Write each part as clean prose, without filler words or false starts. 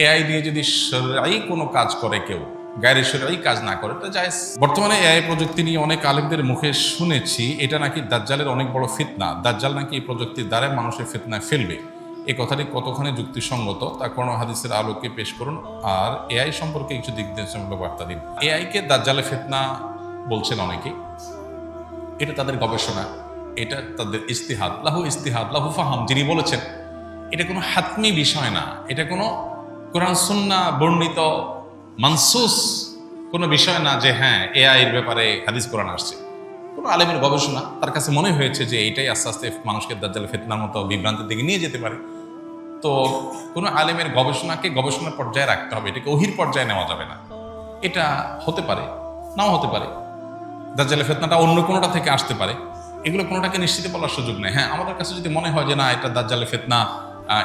AI দিয়ে যদি শরঈ কোনো কাজ করে কেউ, গায়রে শরঈ কাজ না করে তো জায়েজ। বর্তমানে এআই প্রযুক্তি নিয়ে অনেক আলেমদের মুখে শুনেছি এটা নাকি দাজ্জালের অনেক বড় ফিতনা, দাজ্জাল নাকি এই প্রযুক্তির দ্বারা মানুষের ফিতনায় ফেলবে। এই কথাটি কতখানি যুক্তিসঙ্গত তা কোন হাদিসের আলোকে পেশ করুন, আর এআই সম্পর্কে কিছু দিক নির্দেশনামূলক বার্তা দিন। এআইকে দাজ্জালের ফিতনা বলছেন অনেকেই, এটা তাদের গবেষণা, এটা তাদের ইস্তিহাদ, লাহু ফাহাম। যিনি বলেছেন এটা কোনো হাতমি বিষয় না, এটা কোনো কোরআন সুন্নাহ বর্ণিত মানসুস কোনো বিষয় না যে হ্যাঁ এআই এর ব্যাপারে হাদিস কোরআন আসছে। কোনো আলেমের গবেষণা, তার কাছে মনে হয়েছে যে এটাই আস্তে আস্তে মানুষকে দাজ্জাল ফিতনার মতো বিভ্রান্তির দিকে নিয়ে যেতে পারে। তো কোনো আলেমের গবেষণাকে গবেষণার পর্যায়ে রাখতে হবে, এটাকে ওহির পর্যায়ে নেওয়া যাবে না। এটা হতে পারে, নাও হতে পারে, দাজ্জালের ফিতনাটা অন্য কোনোটা থেকে আসতে পারে, এগুলো কোনোটাকে নিশ্চিত বলার সুযোগ নেই। হ্যাঁ, আমাদের কাছে যদি মনে হয় যে না এটা দাজ্জালের ফিতনা,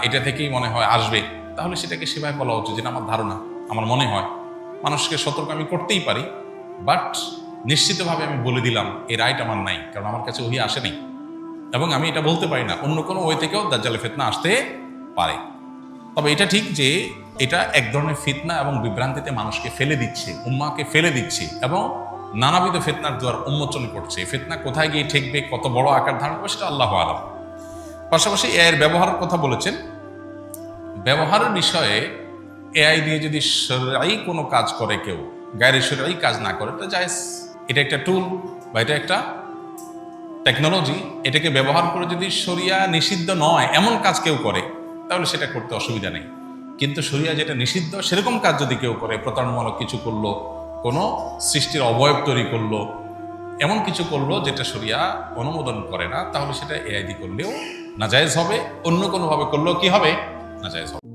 এটা থেকেই মনে হয় আসবে, তাহলে সেটাকে সেভাবে বলা উচিত, যেটা আমার ধারণা, আমার মনে হয়। মানুষকে সতর্ক আমি করতেই পারি, বাট নিশ্চিতভাবে আমি বলে দিলাম এই রাইট আমার নাই, কারণ আমার কাছে ওহি আসেনি, এবং আমি এটা বলতে পারি না অন্য কোনো ওয়ে থেকেও দাজ্জালের ফিতনা আসতে পারে। তবে এটা ঠিক যে এটা এক ধরনের ফিতনা এবং বিভ্রান্তিতে মানুষকে ফেলে দিচ্ছে, উম্মাকে ফেলে দিচ্ছে, এবং নানাবিধ ফিতনার দুয়ার উন্মোচন করছে। ফিতনা কোথায় গিয়ে ঠেকবে, কত বড় আকার ধারণ করবে, সেটা আল্লাহু আলাম। পাশাপাশি এর ব্যবহারের কথা বলেছেন, ব্যবহারের বিষয়ে এআই দিয়ে যদি শরঈ কোনো কাজ করে কেউ, গায়রে শরঈ কাজ না করে তো জায়েজ। এটা একটা টুল বা এটা একটা টেকনোলজি, এটাকে ব্যবহার করে যদি শরিয়া নিষিদ্ধ নয় এমন কাজ কেউ করে তাহলে সেটা করতে অসুবিধা নেই। কিন্তু শরিয়া যেটা নিষিদ্ধ সেরকম কাজ যদি কেউ করে, প্রতারণামূলক কিছু করলো, কোনো সৃষ্টির অবয়ব তৈরি করলো, এমন কিছু করলো যেটা শরিয়া অনুমোদন করে না, তাহলে সেটা এআই দিয়ে করলেও নাজায়েজ হবে, অন্য কোনোভাবে করলেও কি হবে, নাজায়েজ হবে।